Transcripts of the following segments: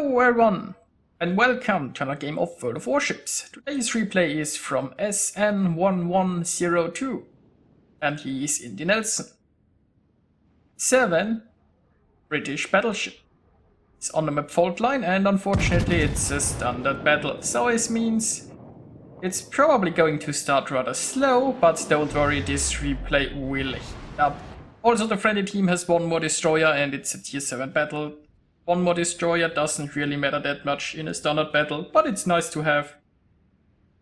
Hello everyone, and welcome to another game of World of Warships. Today's replay is from SN1102, and he is in the Nelson. 7 British battleship. It's on the map fault line, and unfortunately it's a standard battle, so this means it's probably going to start rather slow, but don't worry, this replay will heat up. Also, the friendly team has one more destroyer and it's a tier 7 battle. One more destroyer doesn't really matter that much in a standard battle, but it's nice to have,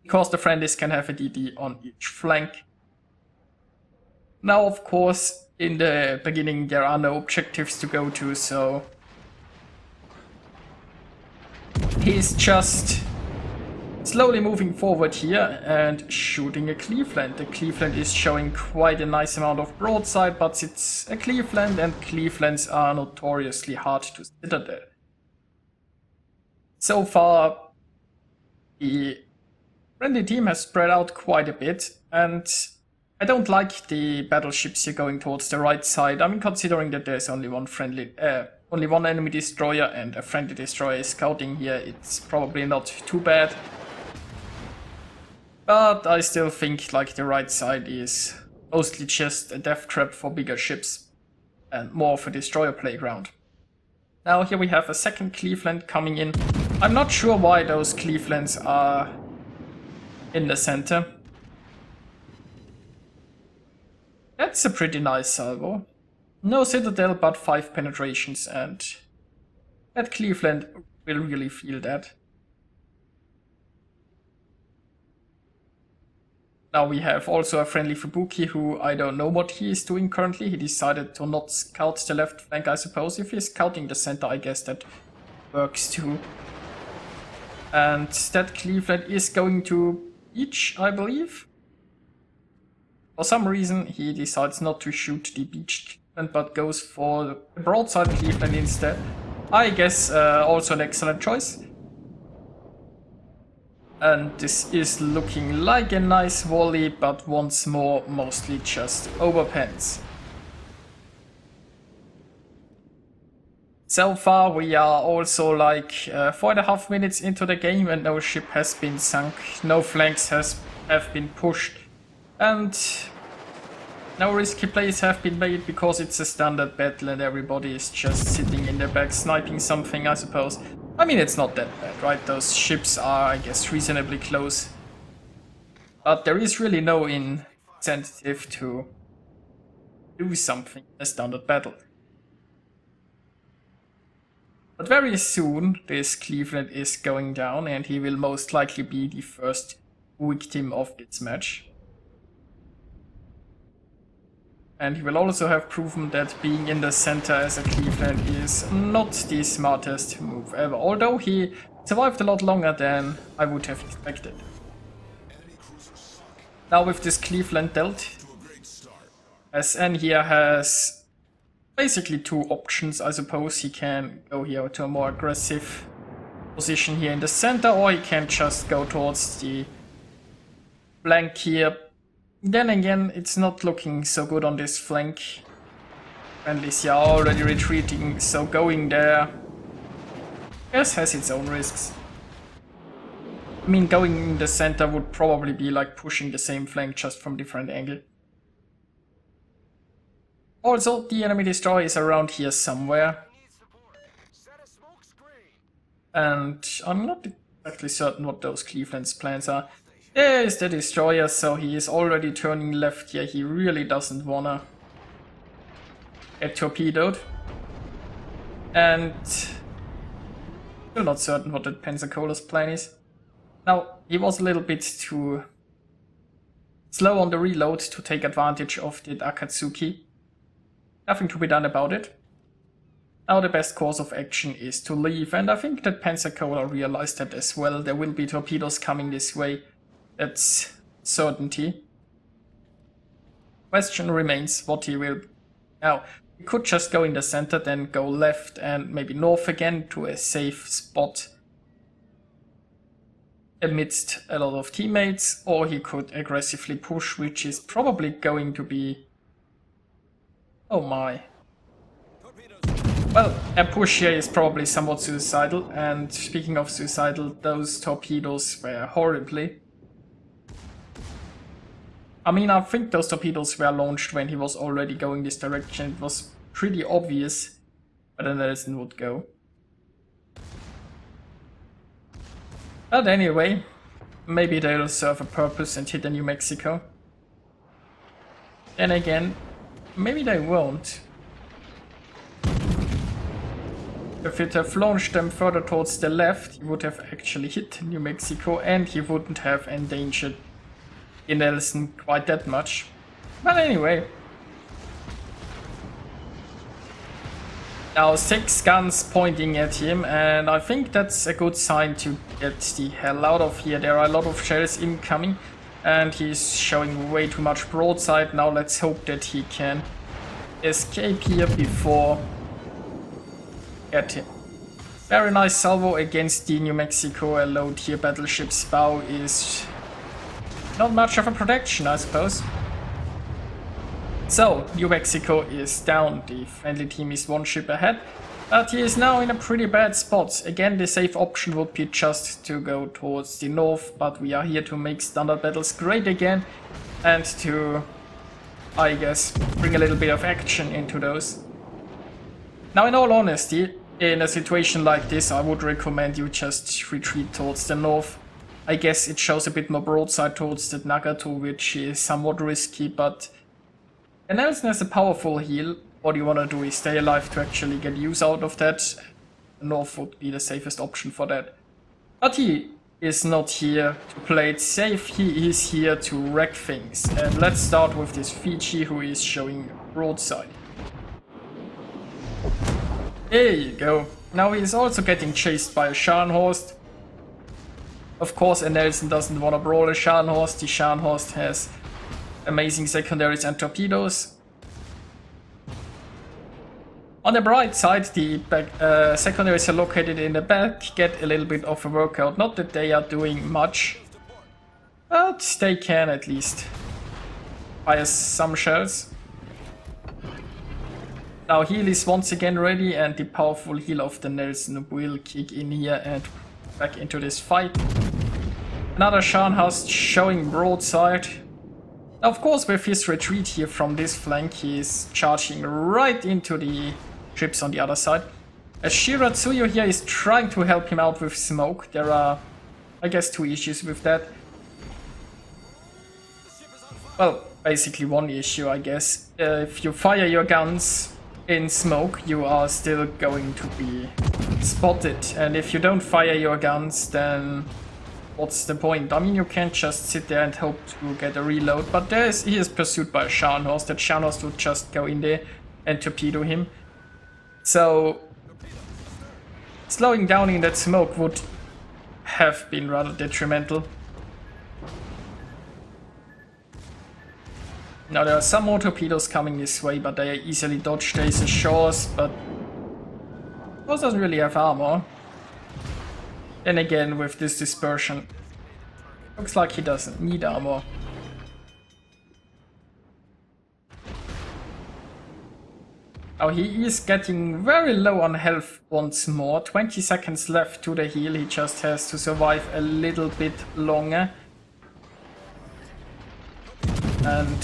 because the friendlies can have a DD on each flank. Now, of course, in the beginning there are no objectives to go to, so he's just slowly moving forward here and shooting a Cleveland. The Cleveland is showing quite a nice amount of broadside, but it's a Cleveland and Clevelands are notoriously hard to citadel. So far, the friendly team has spread out quite a bit, and I don't like the battleships here going towards the right side. I mean, considering that there's only one enemy destroyer and a friendly destroyer scouting here, it's probably not too bad. But I still think like the right side is mostly just a death trap for bigger ships and more of a destroyer playground. Now here we have a second Cleveland coming in. I'm not sure why those Clevelands are in the center. That's a pretty nice salvo. No citadel, but 5 penetrations, and that Cleveland will really feel that. Now we have also a friendly Fubuki who I don't know what he is doing currently. He decided to not scout the left flank, I suppose. If he's scouting the center, I guess that works too. And that Cleveland is going to beach, I believe. For some reason he decides not to shoot the beach Cleveland, but goes for the broadside Cleveland instead. I guess also an excellent choice. And this is looking like a nice volley, but once more, mostly just overpens. So far we are also like 4.5 minutes into the game and no ship has been sunk, no flanks have been pushed, and no risky plays have been made because it's a standard battle and everybody is just sitting in their back sniping something, I suppose. I mean, it's not that bad, right? Those ships are, I guess, reasonably close. But there is really no incentive to do something in a standard battle. But very soon, this Cleveland is going down and he will most likely be the first victim of this match. And he will also have proven that being in the center as a Cleveland is not the smartest move ever, although he survived a lot longer than I would have expected. Now with this Cleveland dealt, SN here has basically 2 options, I suppose. He can go here to a more aggressive position here in the center, or he can just go towards the flank here. Then again, it's not looking so good on this flank. Friendlies are already retreating, so going there, yes, has its own risks. I mean, going in the center would probably be like pushing the same flank just from different angle. Also, the enemy destroyer is around here somewhere. And I'm not exactly certain what those Cleveland's plans are. There is the destroyer, so he is already turning left here. He really doesn't wanna get torpedoed. And still not certain what the Pensacola's plan is. Now, he was a little bit too slow on the reload to take advantage of the Akatsuki. Nothing to be done about it. Now the best course of action is to leave, and I think that Pensacola realized that as well. There will be torpedoes coming this way. That's certainty. Question remains what he will. Now, he could just go in the center, then go left and maybe north again to a safe spot amidst a lot of teammates, or he could aggressively push, which is probably going to be... Oh my. Well, a push here is probably somewhat suicidal, and speaking of suicidal, those torpedoes were horribly. I mean, I think those torpedoes were launched when he was already going this direction. It was pretty obvious where the Nelson would go. But anyway, maybe they'll serve a purpose and hit the New Mexico. Then again, maybe they won't. If it have launched them further towards the left, he would have actually hit New Mexico and he wouldn't have endangered the Nelson quite that much. But anyway. Now 6 guns pointing at him, and I think that's a good sign to get the hell out of here. There are a lot of shells incoming and he's showing way too much broadside. Now let's hope that he can escape here before get him. Very nice salvo against the New Mexico. A load here, battleship's bow is not much of a protection, I suppose. So, New Mexico is down. The friendly team is 1 ship ahead, but he is now in a pretty bad spot. Again, the safe option would be just to go towards the north, but we are here to make standard battles great again and to, I guess, bring a little bit of action into those. Now, in all honesty, in a situation like this, I would recommend you just retreat towards the north. I guess it shows a bit more broadside towards the Nagato, which is somewhat risky, but the Nelson has a powerful heal. What you want to do is stay alive to actually get use out of that. The north would be the safest option for that. But he is not here to play it safe, he is here to wreck things. And let's start with this Fiji, who is showing broadside. There you go. Now he is also getting chased by a Scharnhorst. Of course, a Nelson doesn't want to brawl a Scharnhorst. The Scharnhorst has amazing secondaries and torpedoes. On the bright side, the secondaries are located in the back, get a little bit of a workout. Not that they are doing much, but they can at least fire some shells. Now heal is once again ready, and the powerful heal of the Nelson will kick in here and back into this fight. Another Scharnhorst showing broadside. Now, of course, with his retreat here from this flank, he is charging right into the ships on the other side. As Shiratsuyu here is trying to help him out with smoke. There are, I guess, 2 issues with that. Well, basically 1 issue, I guess. If you fire your guns in smoke, you are still going to be spotted. And if you don't fire your guns, then what's the point? I mean, you can't just sit there and hope to get a reload, but he is pursued by a Scharnhorst. That Scharnhorst would just go in there and torpedo him. So, slowing down in that smoke would have been rather detrimental. Now there are some more torpedoes coming this way, but they are easily dodged. There is a Shores, but Shores doesn't really have armor. Then again, with this dispersion, looks like he doesn't need armor. Now he is getting very low on health once more. 20 seconds left to the heal. He just has to survive a little bit longer. And,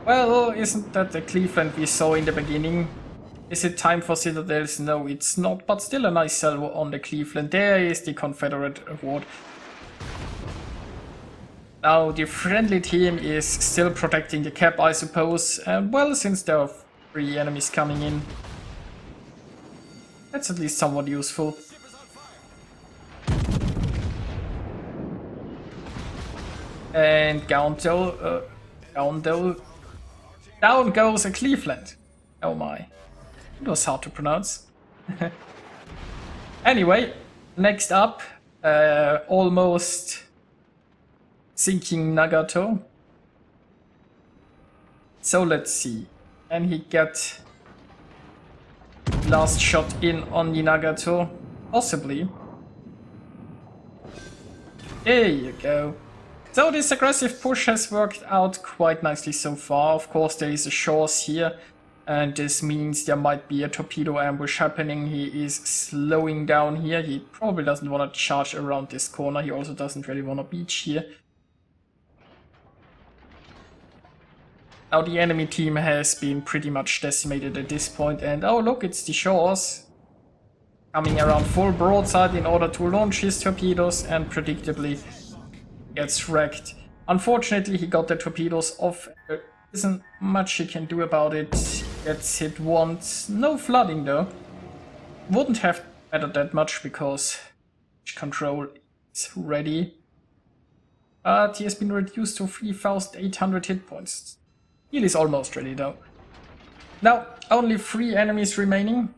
well, isn't that the Cleveland we saw in the beginning? Is it time for Citadels? No, it's not, but still a nice salvo on the Cleveland. There is the Confederate award. Now the friendly team is still protecting the cap, I suppose, and well, since there are 3 enemies coming in, that's at least somewhat useful. And down goes a Cleveland. Oh my. It was hard to pronounce. Anyway, next up, almost sinking Nagato. So let's see. Can he get last shot in on the Nagato? Possibly. There you go. So this aggressive push has worked out quite nicely so far. Of course there is a Shores here. And this means there might be a torpedo ambush happening. He is slowing down here. He probably doesn't want to charge around this corner. He also doesn't really want to beach here. Now the enemy team has been pretty much decimated at this point. And oh look, it's the Shores coming around full broadside in order to launch his torpedoes, and predictably gets wrecked. Unfortunately, he got the torpedoes off. There isn't much he can do about it. Gets hit once. No flooding though. Wouldn't have mattered that much because control is ready. But he has been reduced to 3,800 hit points. Heal is almost ready though. Now, only 3 enemies remaining.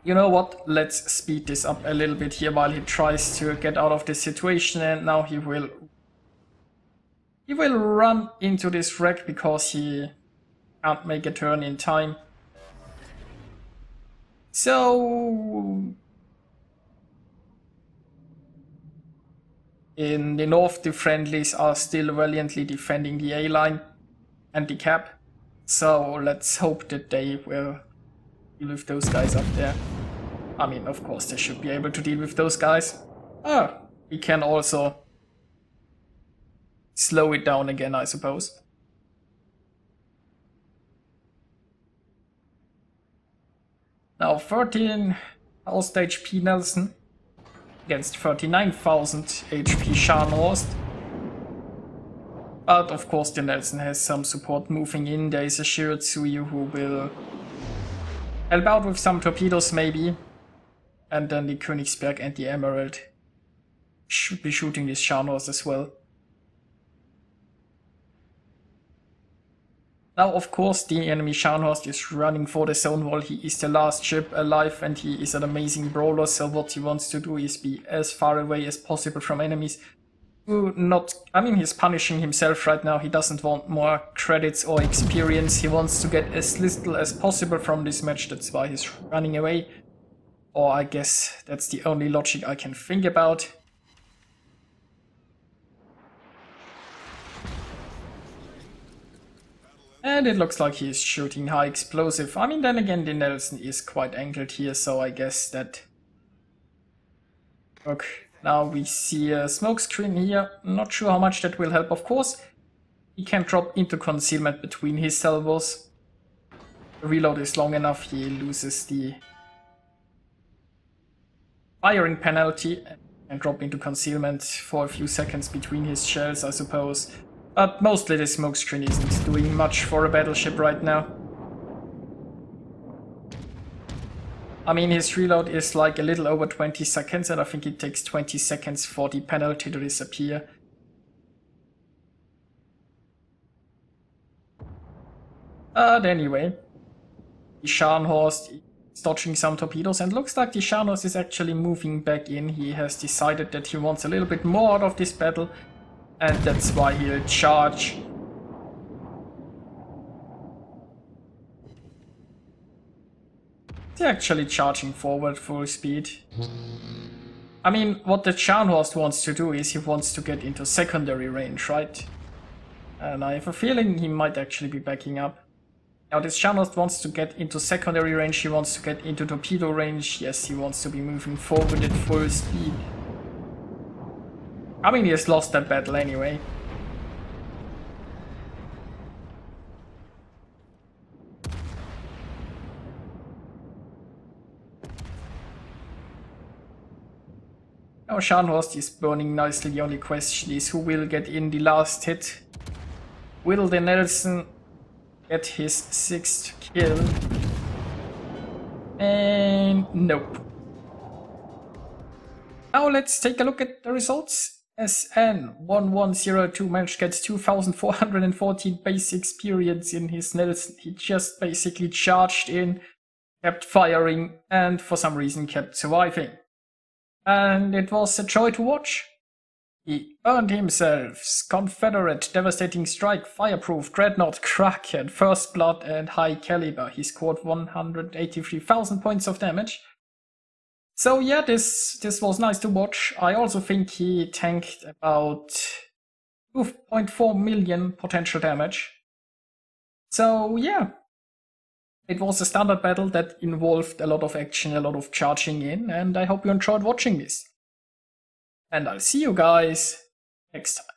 You know what? Let's speed this up a little bit here while he tries to get out of this situation, and now he will run into this wreck because he can't make a turn in time. So in the north, the friendlies are still valiantly defending the A line and the cap. So let's hope that they will deal with those guys up there. I mean, of course, they should be able to deal with those guys. We can also slow it down again, I suppose. Now 13,000 HP Nelson against 39,000 HP Scharnhorst. But of course the Nelson has some support moving in. There is a Shiratsuyu who will help out with some torpedoes maybe. And then the Königsberg and the Emerald should be shooting this Scharnhorst as well. Now, of course, the enemy Scharnhorst is running for the zone wall. He is the last ship alive and he is an amazing brawler, so what he wants to do is be as far away as possible from enemies. He's punishing himself right now. He doesn't want more credits or experience. He wants to get as little as possible from this match. That's why he's running away. Or I guess that's the only logic I can think about. And it looks like he's shooting high explosive. I mean, then again, the Nelson is quite angled here, so I guess that... Look, now we see a smoke screen here. Not sure how much that will help, of course. He can drop into concealment between his salvos. The reload is long enough, he loses the firing penalty and drop into concealment for a few seconds between his shells, I suppose. But mostly the smokescreen isn't doing much for a battleship right now. I mean, his reload is like a little over 20 seconds, and I think it takes 20 seconds for the penalty to disappear. But anyway, the Scharnhorst is dodging some torpedoes, and looks like the Scharnhorst is actually moving back in. He has decided that he wants a little bit more out of this battle. And that's why he'll charge. They're actually charging forward full speed. I mean, what the Scharnhorst wants to do is he wants to get into secondary range, right? And I have a feeling he might actually be backing up. Now this Scharnhorst wants to get into secondary range, he wants to get into torpedo range. Yes, he wants to be moving forward at full speed. I mean, he has lost that battle anyway. Now Scharnhorst is burning nicely. The only question is who will get in the last hit. Will the Nelson get his 6th kill? And nope. Now let's take a look at the results. SN1102 managed to get 2,414 base experience in his Nelson. He just basically charged in, kept firing, and for some reason kept surviving. And it was a joy to watch. He earned himself Confederate Devastating Strike, Fireproof, Dreadnought, Kraken, First Blood, and High Caliber. He scored 183,000 points of damage. So yeah, this was nice to watch. I also think he tanked about 2.4 million potential damage. So yeah, It was a standard battle that involved a lot of action, a lot of charging in, and I hope you enjoyed watching this. And I'll see you guys next time.